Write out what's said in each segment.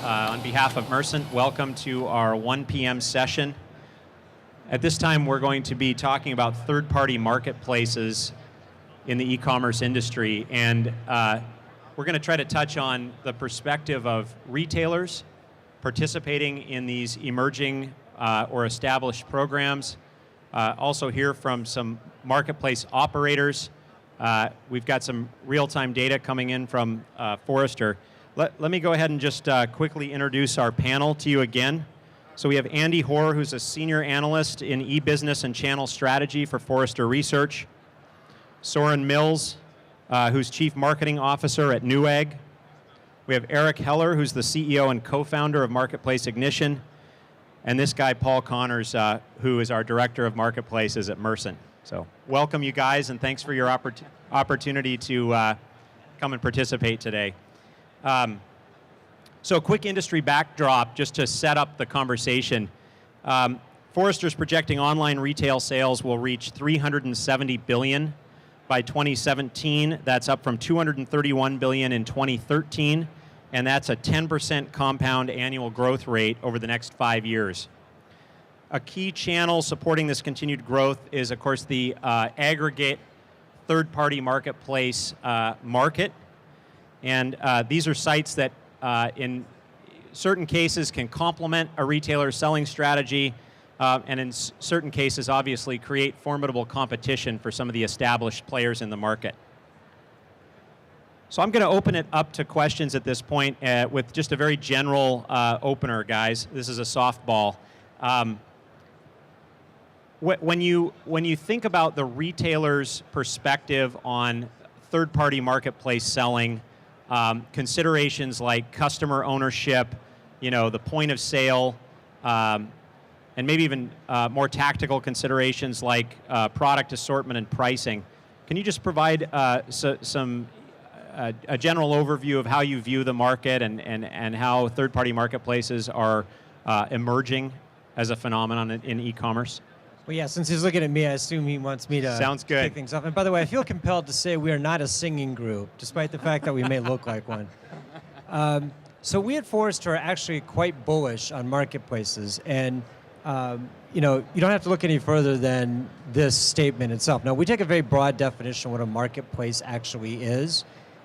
On behalf of Mercent, welcome to our 1 p.m. session. At this time, we're going to be talking about third-party marketplaces in the e-commerce industry, and we're going to try to touch on the perspective of retailers participating in these emerging or established programs. Also hear from some marketplace operators. We've got some real-time data coming in from Forrester. Let me go ahead and just quickly introduce our panel to you again. So we have Andy Hoar, who's a senior analyst in eBusiness and channel strategy for Forrester Research. Soren Mills, who's chief marketing officer at Newegg. We have Eric Heller, who's the CEO and co-founder of Marketplace Ignition. And this guy, Paul Connors, who is our director of marketplaces at Mercent. So welcome, you guys, and thanks for your opportunity to come and participate today. So quick industry backdrop just to set up the conversation. Forrester's projecting online retail sales will reach $370 billion by 2017. That's up from $231 billion in 2013, and that's a 10% compound annual growth rate over the next 5 years. A key channel supporting this continued growth is, of course, the aggregate third-party marketplace market. And these are sites that, in certain cases, can complement a retailer's selling strategy, and in certain cases, obviously, create formidable competition for some of the established players in the market. So I'm going to open it up to questions at this point with just a very general opener, guys. This is a softball. When you think about the retailer's perspective on third-party marketplace selling, considerations like customer ownership, the point of sale, and maybe even more tactical considerations like product assortment and pricing. Can you just provide a general overview of how you view the market and how third-party marketplaces are emerging as a phenomenon in e-commerce? Well, yeah, since he's looking at me, I assume he wants me to kick things off. And by the way, I feel compelled to say we are not a singing group, despite the fact that we may look like one. So we at Forrester are actually quite bullish on marketplaces. And you don't have to look any further than this statement itself. Now, we take a very broad definition of what a marketplace actually is.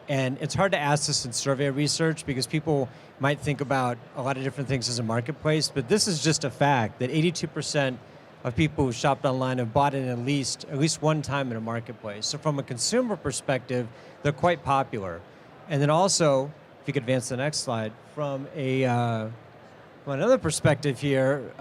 And it's hard to ask this in survey research because people might think about a lot of different things as a marketplace. But this is just a fact that 82% of people who shopped online have bought it at least one time in a marketplace. So from a consumer perspective, they're quite popular. And then also, if you could advance the next slide, from another perspective here,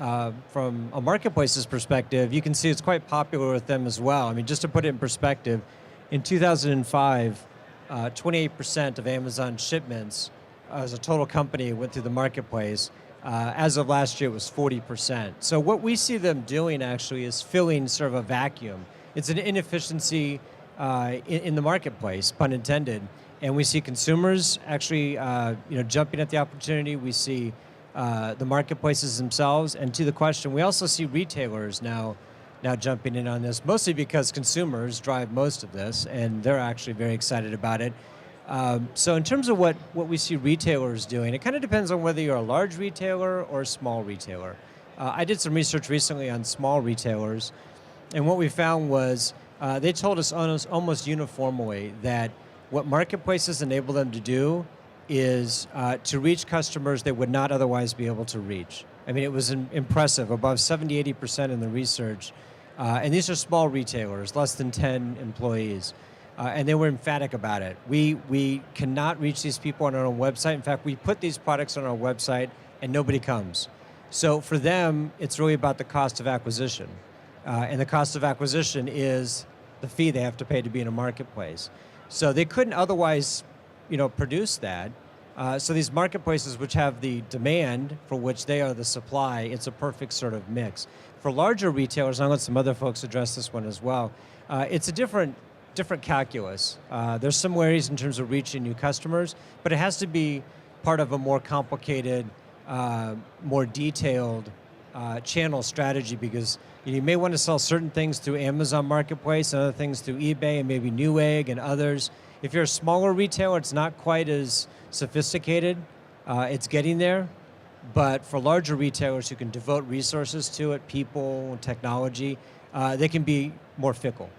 from a marketplace's perspective, you can see it's quite popular with them as well. I mean, just to put it in perspective, in 2005, 28% of Amazon shipments as a total company went through the marketplace. As of last year, it was 40%. So what we see them doing actually is filling sort of a vacuum. It's an inefficiency in the marketplace, pun intended. And we see consumers actually jumping at the opportunity. We see the marketplaces themselves. And to the question, we also see retailers now jumping in on this, mostly because consumers drive most of this, and they're actually very excited about it. So in terms of what we see retailers doing, it kind of depends on whether you're a large retailer or a small retailer. I did some research recently on small retailers, and what we found was they told us almost uniformly that what marketplaces enable them to do is to reach customers they would not otherwise be able to reach. I mean, it was impressive, above 70-80% in the research. And these are small retailers, less than 10 employees. And they were emphatic about it. We cannot reach these people on our own website. In fact, we put these products on our website and nobody comes. So for them, it's really about the cost of acquisition. And the cost of acquisition is the fee they have to pay to be in a marketplace. So they couldn't otherwise produce that. So these marketplaces which have the demand for which they are the supply, it's a perfect sort of mix. For larger retailers, and I'll let some other folks address this one as well, it's a different calculus. There's similarities in terms of reaching new customers, but it has to be part of a more complicated, more detailed channel strategy because you may want to sell certain things through Amazon Marketplace and other things through eBay and maybe Newegg and others. If you're a smaller retailer, it's not quite as sophisticated. It's getting there, but for larger retailers who can devote resources to it, people, technology, they can be more fickle.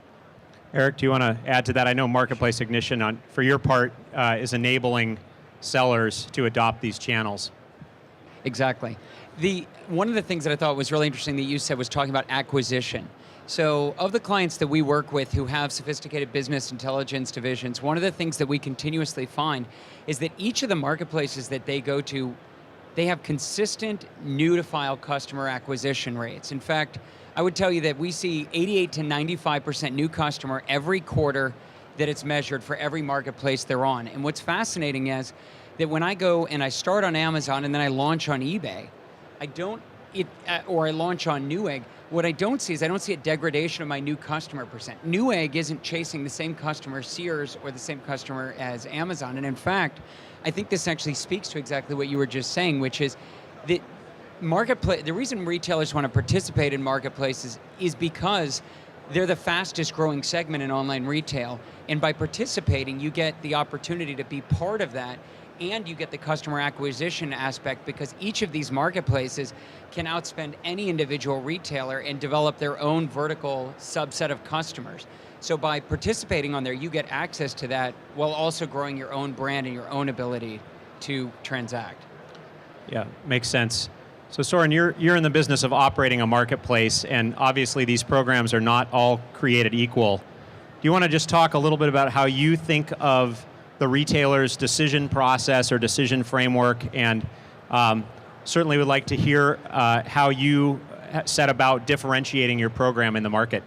Eric, do you want to add to that? I know Marketplace Ignition, for your part, is enabling sellers to adopt these channels. Exactly. One of the things that I thought was really interesting that you said was talking about acquisition. So of the clients that we work with who have sophisticated business intelligence divisions, one of the things that we continuously find is that each of the marketplaces that they go to, they have consistent new-to-file customer acquisition rates. In fact, I would tell you that we see 88 to 95% new customer every quarter that it's measured for every marketplace they're on. And what's fascinating is that when I go and I start on Amazon and then I launch on eBay, or I launch on Newegg, what I don't see is I don't see a degradation of my new customer percent. Newegg isn't chasing the same customer as Sears or the same customer as Amazon. And in fact, I think this actually speaks to exactly what you were just saying, which is that the reason retailers want to participate in marketplaces is because they're the fastest growing segment in online retail. And by participating, you get the opportunity to be part of that, and you get the customer acquisition aspect, because each of these marketplaces can outspend any individual retailer and develop their own vertical subset of customers. So by participating on there, you get access to that while also growing your own brand and your own ability to transact. Yeah, makes sense. So Soren, you're in the business of operating a marketplace, and obviously these programs are not all created equal. Do you want to just talk a little bit about how you think of the retailer's decision process or decision framework, and certainly would like to hear how you set about differentiating your program in the market.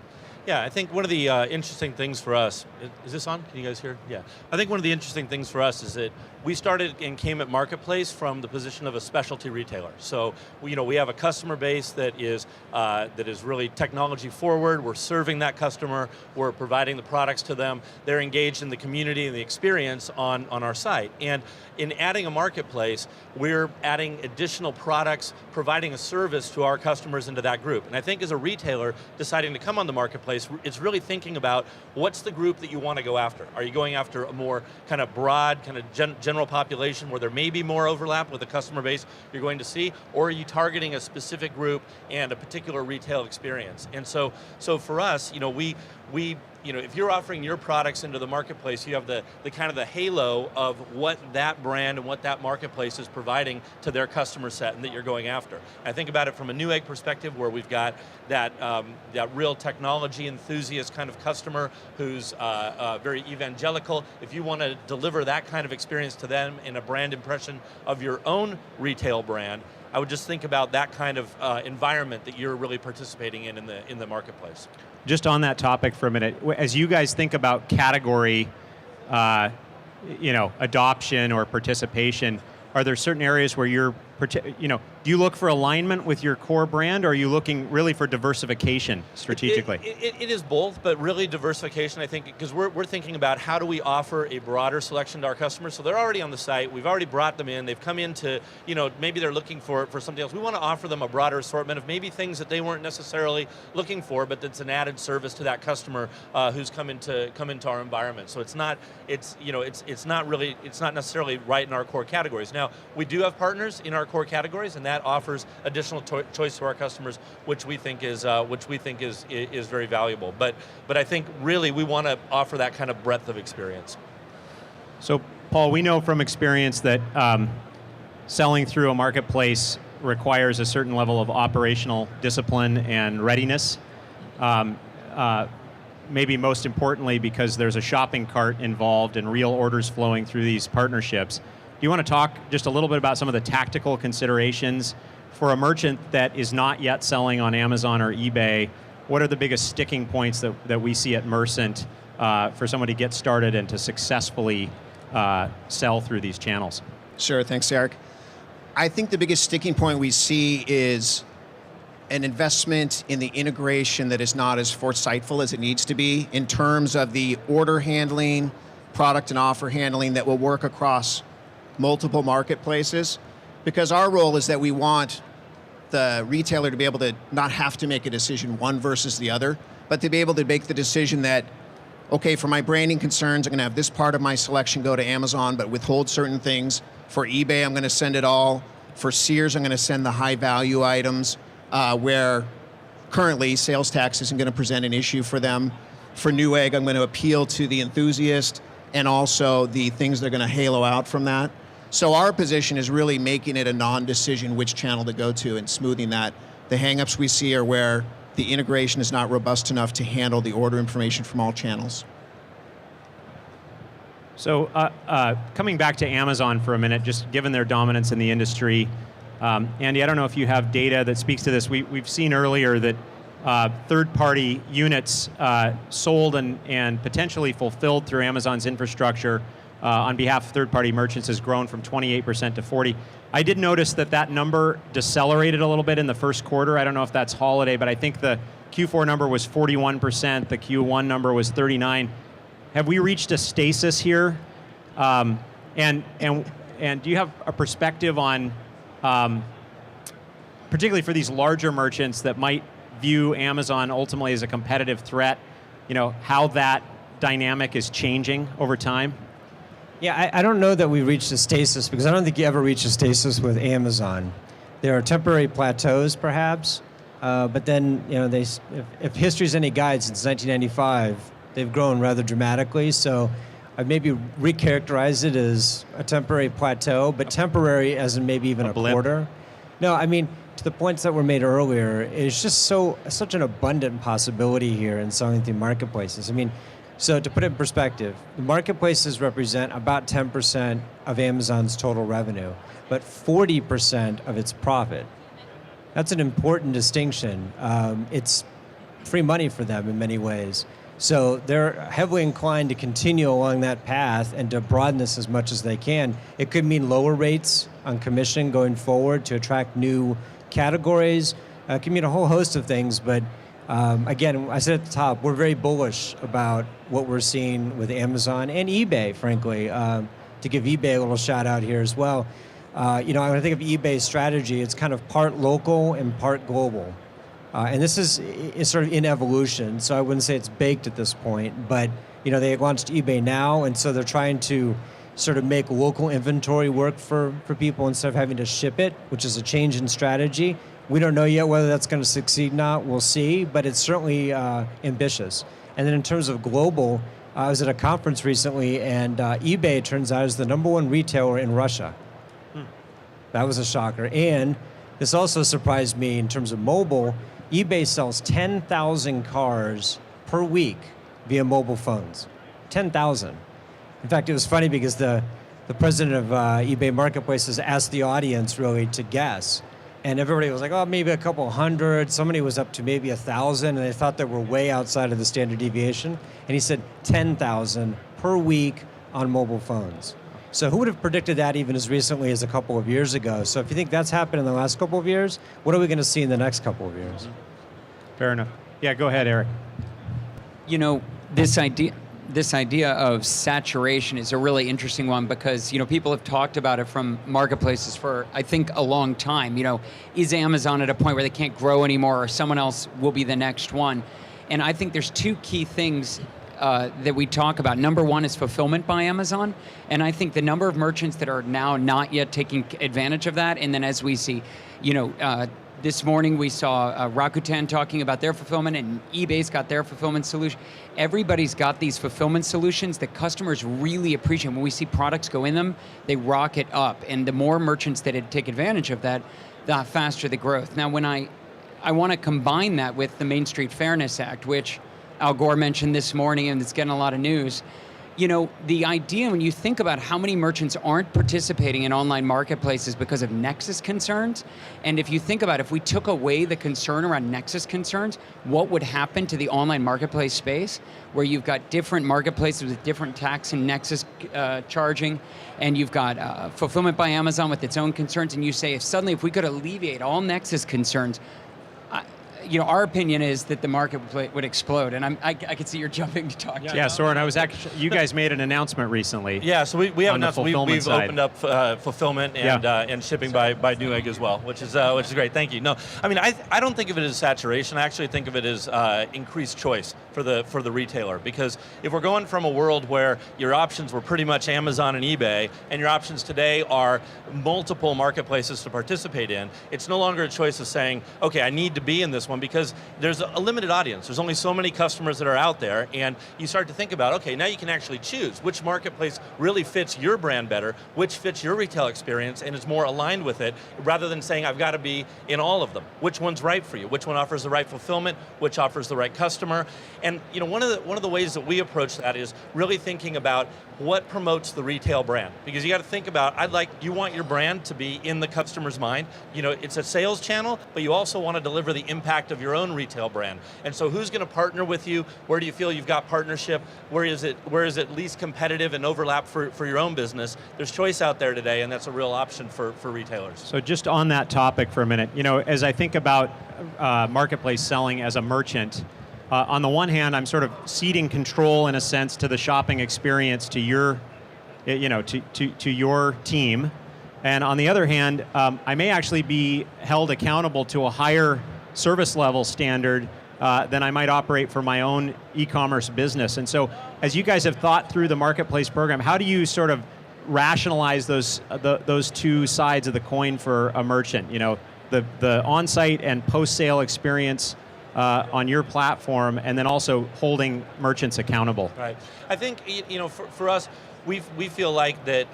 Yeah, I think one of the interesting things for us, is this on? Can you guys hear? Yeah. I think one of the interesting things for us is that we started and came at Marketplace from the position of a specialty retailer. So we have a customer base that is really technology forward. We're serving that customer. We're providing the products to them. They're engaged in the community and the experience on our site. And in adding a marketplace, we're adding additional products, providing a service to our customers into that group. And I think as a retailer deciding to come on the marketplace, it's really thinking about what's the group that you want to go after. Are you going after a more kind of broad, kind of general population where there may be more overlap with the customer base you're going to see, or are you targeting a specific group and a particular retail experience? And so for us, if you're offering your products into the marketplace, you have the kind of the halo of what that brand and what that marketplace is providing to their customer set and that you're going after. I think about it from a Newegg perspective, where we've got that real technology enthusiast kind of customer who's very evangelical. If you want to deliver that kind of experience to them in a brand impression of your own retail brand, I would just think about that kind of environment that you're really participating in the marketplace. Just on that topic for a minute, as you guys think about category, adoption or participation, are there certain areas where you're, do you look for alignment with your core brand, or are you looking really for diversification strategically? It is both, but really diversification, I think, because we're thinking about how do we offer a broader selection to our customers. So they're already on the site, we've already brought them in, they've come into, maybe they're looking for something else. We want to offer them a broader assortment of maybe things that they weren't necessarily looking for, but that's an added service to that customer who's come into our environment. So it's not necessarily right in our core categories. Now, we do have partners in our core categories, and that offers additional choice to our customers, which we think is very valuable. But I think really we want to offer that kind of breadth of experience. So Paul, we know from experience that selling through a marketplace requires a certain level of operational discipline and readiness. Maybe most importantly, because there's a shopping cart involved and real orders flowing through these partnerships. Do you want to talk just a little bit about some of the tactical considerations for a merchant that is not yet selling on Amazon or eBay? What are the biggest sticking points that we see at Mercent for somebody to get started and to successfully sell through these channels? Sure, thanks, Eric. I think the biggest sticking point we see is an investment in the integration that is not as foresightful as it needs to be in terms of the order handling, product and offer handling that will work across multiple marketplaces, because our role is that we want the retailer to be able to not have to make a decision one versus the other, but to be able to make the decision that okay, for my branding concerns, I'm going to have this part of my selection go to Amazon, but withhold certain things. For eBay, I'm going to send it all. For Sears, I'm going to send the high value items where currently sales tax isn't going to present an issue for them. For Newegg, I'm going to appeal to the enthusiast and also the things that are going to halo out from that. So our position is really making it a non-decision which channel to go to and smoothing that. The hangups we see are where the integration is not robust enough to handle the order information from all channels. So coming back to Amazon for a minute, just given their dominance in the industry, Andy, I don't know if you have data that speaks to this. We've seen earlier that third-party units sold and potentially fulfilled through Amazon's infrastructure on behalf of third-party merchants has grown from 28% to 40%. I did notice that number decelerated a little bit in the first quarter. I don't know if that's holiday, but I think the Q4 number was 41%, the Q1 number was 39%. Have we reached a stasis here? And do you have a perspective on, particularly for these larger merchants that might view Amazon ultimately as a competitive threat, how that dynamic is changing over time? Yeah, I don't know that we reached a stasis, because I don't think you ever reach a stasis with Amazon. There are temporary plateaus, perhaps, but then if history's any guide, since 1995, they've grown rather dramatically. So I'd maybe recharacterize it as a temporary plateau, but temporary as in maybe even a quarter. No, I mean, to the points that were made earlier, it's just such an abundant possibility here in selling through marketplaces. I mean, so to put it in perspective, the marketplaces represent about 10% of Amazon's total revenue, but 40% of its profit. That's an important distinction. It's free money for them in many ways. So they're heavily inclined to continue along that path and to broaden this as much as they can. It could mean lower rates on commission going forward to attract new categories. It can mean a whole host of things, but again, I said at the top, we're very bullish about what we're seeing with Amazon and eBay, frankly. To give eBay a little shout out here as well. When I think of eBay's strategy, it's kind of part local and part global. And this is sort of in evolution, so I wouldn't say it's baked at this point, but they launched eBay Now, and so they're trying to sort of make local inventory work for people instead of having to ship it, which is a change in strategy. We don't know yet whether that's going to succeed or not, we'll see, but it's certainly ambitious. And then in terms of global, I was at a conference recently, and eBay, it turns out, is the #1 retailer in Russia. That was a shocker. And this also surprised me in terms of mobile. eBay sells 10,000 cars per week via mobile phones. 10,000. In fact, it was funny because the president of eBay Marketplaces asked the audience really to guess. And everybody was like, oh, maybe a couple hundred. Somebody was up to maybe 1,000, and they thought they were way outside of the standard deviation. And he said 10,000 per week on mobile phones. So who would have predicted that even as recently as a couple of years ago? So if you think that's happened in the last couple of years, what are we going to see in the next couple of years? Fair enough. Yeah, go ahead, Eric. This idea of saturation is a really interesting one because people have talked about it from marketplaces for I think a long time. Is Amazon at a point where they can't grow anymore, or someone else will be the next one? And I think there's two key things that we talk about. Number one is fulfillment by Amazon, and I think the number of merchants that are now not yet taking advantage of that, and then as we see, this morning we saw Rakuten talking about their fulfillment, and eBay's got their fulfillment solution. Everybody's got these fulfillment solutions that customers really appreciate. When we see products go in them, they rocket up, and the more merchants that take advantage of that, the faster the growth. Now, when I want to combine that with the Main Street Fairness Act, which Al Gore mentioned this morning, and it's getting a lot of news. The idea when you think about how many merchants aren't participating in online marketplaces because of nexus concerns, and if you think about if we took away the concern around nexus concerns, what would happen to the online marketplace space, where you've got different marketplaces with different tax and nexus charging, and you've got fulfillment by Amazon with its own concerns, and you say if we could alleviate all nexus concerns, our opinion is that the market would explode, and I can see you're jumping to talk. Yeah, Soren, you guys made an announcement recently. Yeah, so we have announced we've opened up fulfillment and shipping by Newegg as well, which is great. Thank you. No, I mean I don't think of it as saturation. I actually think of it as increased choice for the retailer, because if we're going from a world where your options were pretty much Amazon and eBay, and your options today are multiple marketplaces to participate in, it's no longer a choice of saying, okay, I need to be in this one, because there's a limited audience. There's only so many customers that are out there, and you start to think about, okay, now you can actually choose which marketplace really fits your brand better, which fits your retail experience, and is more aligned with it, rather than saying, I've got to be in all of them. Which one's right for you? Which one offers the right fulfillment? Which offers the right customer? And one of the ways that we approach that is really thinking about what promotes the retail brand. Because you got to think about, you want your brand to be in the customer's mind. It's a sales channel, but you also want to deliver the impact of your own retail brand. And so who's going to partner with you? Where do you feel you've got partnership? Where is it least competitive and overlap for your own business? There's choice out there today, and that's a real option for retailers. So just on that topic for a minute, as I think about marketplace selling as a merchant, on the one hand, I'm sort of ceding control in a sense to the shopping experience to your, to your team, and on the other hand, I may actually be held accountable to a higher service level standard than I might operate for my own e-commerce business. And so, as you guys have thought through the marketplace program, how do you sort of rationalize those two sides of the coin for a merchant? The on-site and post-sale experience on your platform, and then also holding merchants accountable. Right. I think for us, we feel like that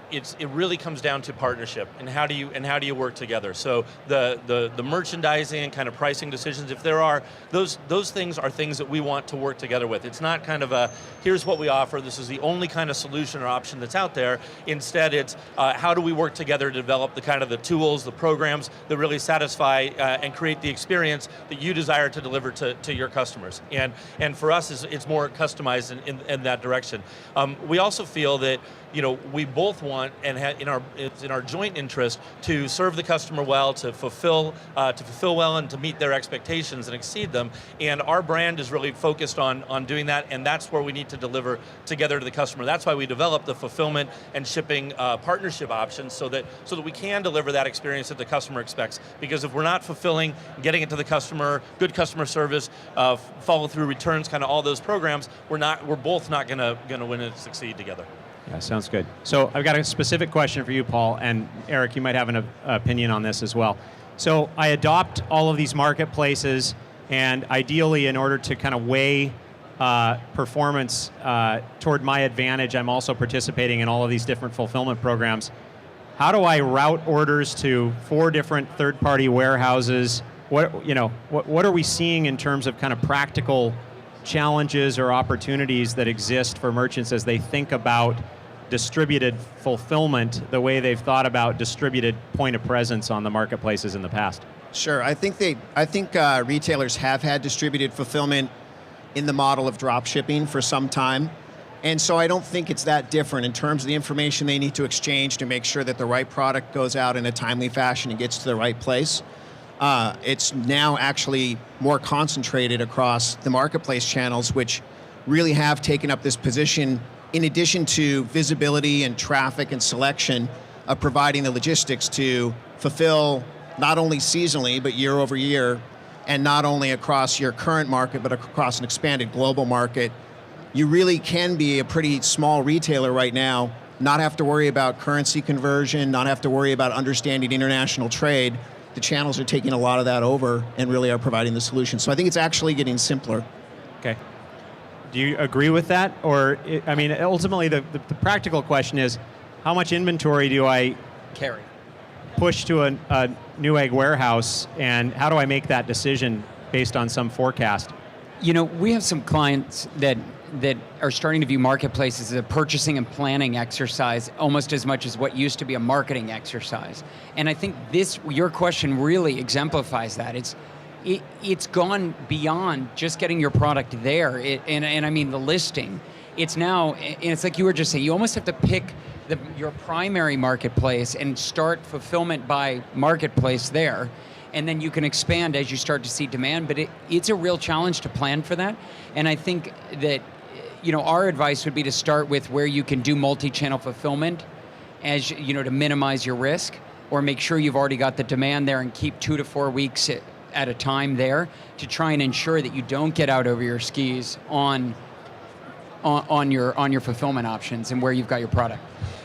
it really comes down to partnership and how do you work together. So the merchandising and kind of pricing decisions, if there are those things, are things that we want to work together with. It's not kind of a here's what we offer, this is the only kind of solution or option that's out there. Instead, it's how do we work together to develop the kind of the tools, the programs that really satisfy and create the experience that you desire to deliver to your customers. And for us, it's more customized in that direction. We also feel that we both want, and it's in our joint interest, to serve the customer well, to fulfill well, and to meet their expectations and exceed them. And our brand is really focused on doing that, and that's where we need to deliver together to the customer. That's why we developed the fulfillment and shipping partnership options, so that we can deliver that experience that the customer expects. Because if we're not fulfilling, getting it to the customer, good customer service, follow through, returns, kind of all those programs, we're both not going to win and succeed together. Yeah, sounds good. So I've got a specific question for you, Paul, and Eric, you might have an opinion on this as well. So I adopt all of these marketplaces, and ideally, in order to kind of weigh performance toward my advantage, I'm also participating in all of these different fulfillment programs. How do I route orders to 4 different third-party warehouses? What are we seeing in terms of kind of practical challenges or opportunities that exist for merchants as they think about distributed fulfillment the way they've thought about distributed point of presence on the marketplaces in the past? Sure, I think retailers have had distributed fulfillment in the model of drop shipping for some time. And so I don't think it's that different in terms of the information they need to exchange to make sure that the right product goes out in a timely fashion and gets to the right place. It's now actually more concentrated across the marketplace channels, which really have taken up this position, in addition to visibility and traffic and selection, of providing the logistics to fulfill not only seasonally, but year over year, and not only across your current market, but across an expanded global market. You really can be a pretty small retailer right now, not have to worry about currency conversion, not have to worry about understanding international trade. The channels are taking a lot of that over and really are providing the solution. So I think it's actually getting simpler. Okay. Do you agree with that? Or, ultimately the practical question is, how much inventory do I carry, push to a Newegg warehouse, and how do I make that decision based on some forecast? We have some clients that are starting to view marketplaces as a purchasing and planning exercise almost as much as what used to be a marketing exercise. And I think your question really exemplifies that. It's gone beyond just getting your product there, and I mean the listing. It's now, and it's like you were just saying, you almost have to pick your primary marketplace and start fulfillment by marketplace there. and then you can expand as you start to see demand, but it's a real challenge to plan for that. And I think that our advice would be to start with where you can do multi-channel fulfillment as to minimize your risk, or make sure you've already got the demand there and keep 2 to 4 weeks at a time there to try and ensure that you don't get out over your skis on your fulfillment options and where you've got your product.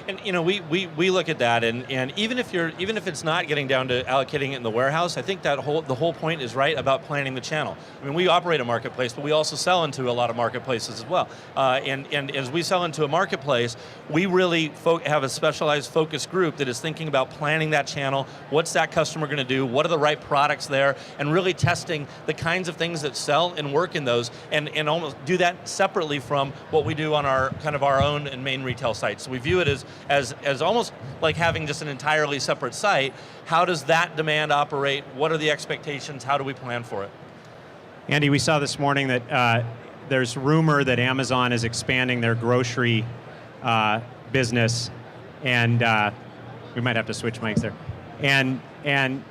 And we look at that, and even if it's not getting down to allocating it in the warehouse, I think that the whole point is right about planning the channel. I mean, we operate a marketplace, but we also sell into a lot of marketplaces as well. And as we sell into a marketplace, we really have a specialized focus group that is thinking about planning that channel. What's that customer going to do? What are the right products there? And really testing the kinds of things that sell and work in those, and almost do that separately from what we do on our own and main retail sites. So we view it as almost like having just an entirely separate site. How does that demand operate? What are the expectations? How do we plan for it? Andy, we saw this morning that there's rumor that Amazon is expanding their grocery business, and we might have to switch mics there. And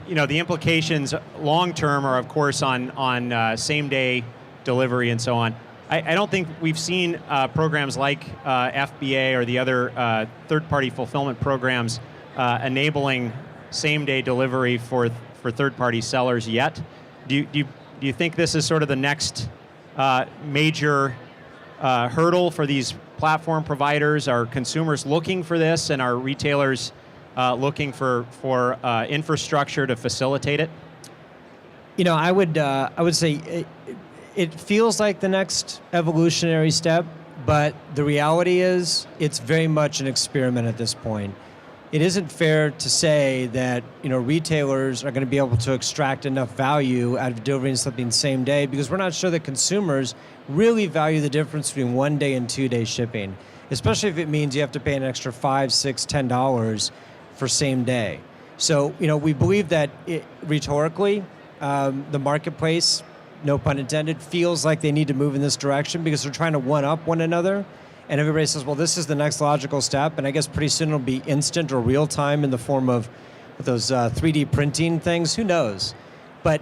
the implications long term are, of course, on same day delivery and so on. I don't think we've seen programs like FBA or the other third-party fulfillment programs enabling same-day delivery for third-party sellers yet. Do you think this is sort of the next major hurdle for these platform providers? Are consumers looking for this, and are retailers looking for infrastructure to facilitate it? I would say it feels like the next evolutionary step, but the reality is it's very much an experiment at this point. It isn't fair to say that retailers are going to be able to extract enough value out of delivering something same day, because we're not sure that consumers really value the difference between 1 day and 2 day shipping, especially if it means you have to pay an extra $5, $6, $10 for same day. So we believe that rhetorically, the marketplace, no pun intended, feels like they need to move in this direction because they're trying to one-up one another. And everybody says, well, this is the next logical step. And I guess pretty soon it'll be instant or real time in the form of those 3D printing things. Who knows? But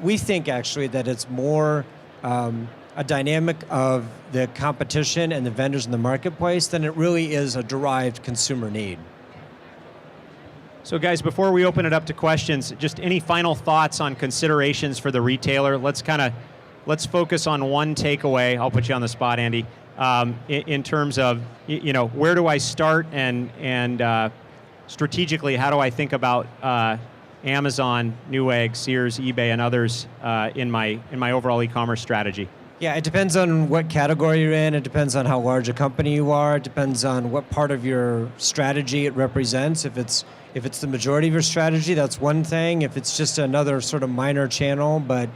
we think actually that it's more a dynamic of the competition and the vendors in the marketplace than it really is a derived consumer need. So guys, before we open it up to questions, just any final thoughts on considerations for the retailer? Let's focus on one takeaway. I'll put you on the spot, Andy. In terms of, where do I start, and strategically, how do I think about Amazon, Newegg, Sears, eBay, and others in my overall e-commerce strategy? Yeah, it depends on what category you're in. It depends on how large a company you are. It depends on what part of your strategy it represents. If it's the majority of your strategy, that's one thing. If it's just another sort of minor channel, but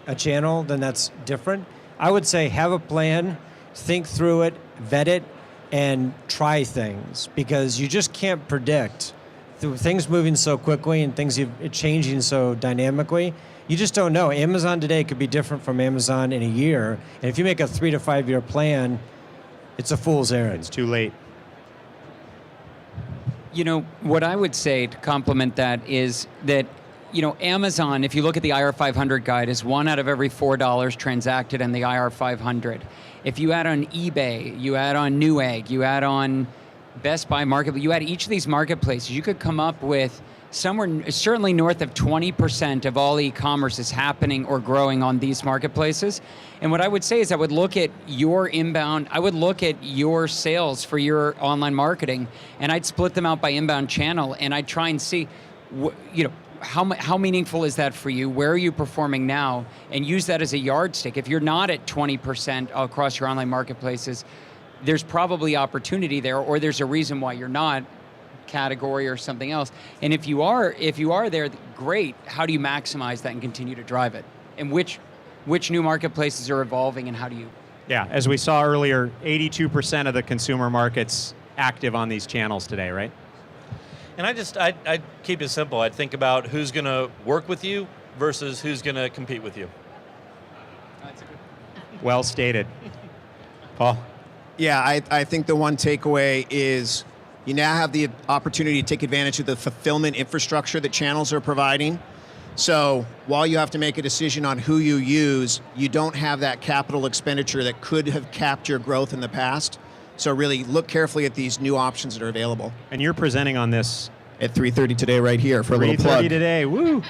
a channel, then that's different. I would say have a plan, think through it, vet it, and try things, because you just can't predict. Through things moving so quickly and things changing so dynamically, you just don't know. Amazon today could be different from Amazon in a year, and if you make a 3 to 5 year plan, it's a fool's errand. It's too late. What I would say to complement that is that, Amazon, if you look at the IR 500 guide, is 1 out of every $4 transacted in the IR 500. If you add on eBay, you add on Newegg, you add on Best Buy Market, you add each of these marketplaces, you could come up with somewhere certainly north of 20% of all e-commerce is happening or growing on these marketplaces. And what I would say is I would look at your inbound, I would look at your sales for your online marketing, and I'd split them out by inbound channel, and I'd try and see, how meaningful is that for you? Where are you performing now? And use that as a yardstick. If you're not at 20% across your online marketplaces, there's probably opportunity there, or there's a reason why you're not, category or something else. And if you are there, great. How do you maximize that and continue to drive it? And which new marketplaces are evolving, and how do you? Yeah, as we saw earlier, 82% of the consumer market's active on these channels today, right? And I'd keep it simple. I'd think about who's going to work with you versus who's going to compete with you. That's a good. Well stated. Paul? Yeah, I think the one takeaway is you now have the opportunity to take advantage of the fulfillment infrastructure that channels are providing. So while you have to make a decision on who you use, you don't have that capital expenditure that could have capped your growth in the past. So really look carefully at these new options that are available. And you're presenting on this at 3:30 today right here for a little plug. 3:30 today, woo!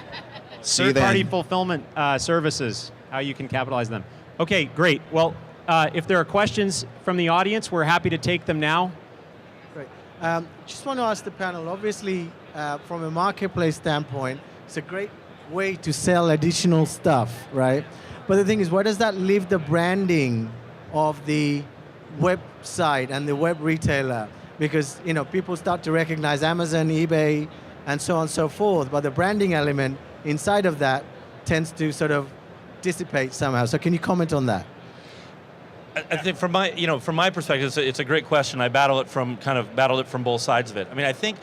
See you then. Third-party fulfillment services, how you can capitalize them. Okay, great. Well, if there are questions from the audience, we're happy to take them now. Great. Just want to ask the panel, obviously, from a marketplace standpoint, it's a great way to sell additional stuff, right? But the thing is, where does that leave the branding of the website and the web retailer? Because people start to recognize Amazon, eBay, and so on and so forth, but the branding element inside of that tends to sort of dissipate somehow. So can you comment on that? I think from my perspective, it's a great question. I battled it from both sides of it. I mean, I think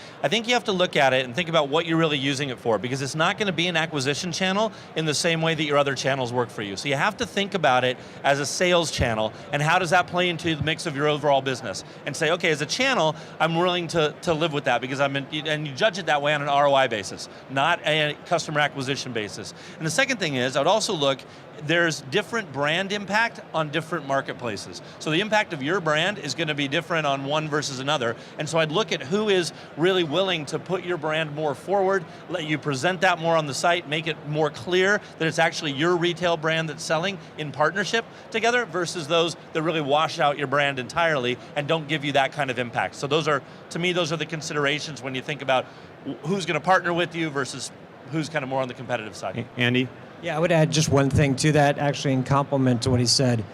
you have to look at it and think about what you're really using it for, because it's not going to be an acquisition channel in the same way that your other channels work for you. So you have to think about it as a sales channel, and how does that play into the mix of your overall business? And say, okay, as a channel, I'm willing to live with that because and you judge it that way on an ROI basis, not a customer acquisition basis. And the second thing is, I would also look, there's different brand impact on different marketplaces. So the impact of your brand is going to be different on one versus another. And so I'd look at who is really willing to put your brand more forward, let you present that more on the site, make it more clear that it's actually your retail brand that's selling in partnership together, versus those that really wash out your brand entirely and don't give you that kind of impact. So to me, those are the considerations when you think about who's going to partner with you versus who's kind of more on the competitive side. Andy? Yeah, I would add just one thing to that, actually, in complement to what he said.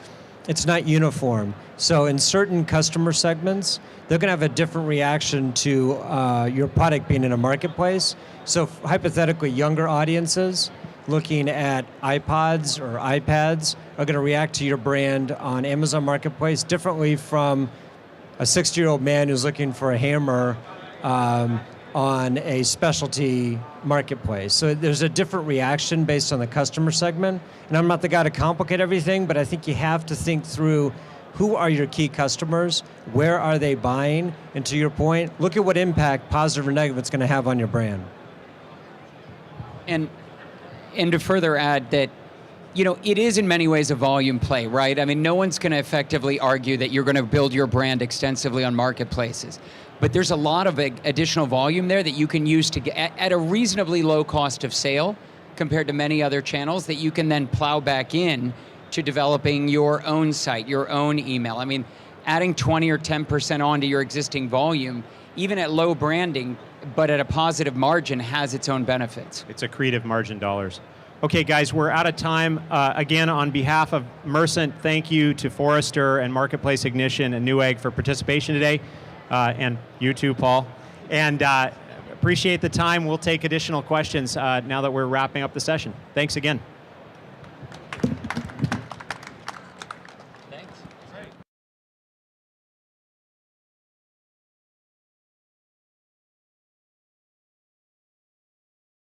It's not uniform. So in certain customer segments, they're going to have a different reaction to your product being in a marketplace. So hypothetically, younger audiences looking at iPods or iPads are going to react to your brand on Amazon Marketplace differently from a 60-year-old man who's looking for a hammer on a specialty marketplace. So there's a different reaction based on the customer segment. And I'm not the guy to complicate everything, but I think you have to think through who are your key customers, where are they buying, and to your point, look at what impact, positive or negative, it's going to have on your brand. And to further add that, it is in many ways a volume play, right? I mean, no one's going to effectively argue that you're going to build your brand extensively on marketplaces. But there's a lot of additional volume there that you can use to get at a reasonably low cost of sale compared to many other channels that you can then plow back in to developing your own site, your own email. I mean, adding 20 or 10% onto your existing volume, even at low branding, but at a positive margin, has its own benefits. It's accretive margin dollars. Okay, guys, we're out of time. Again, on behalf of Mercent, thank you to Forrester and Marketplace Ignition and Newegg for participation today. And you too, Paul. And appreciate the time. We'll take additional questions now that we're wrapping up the session. Thanks again.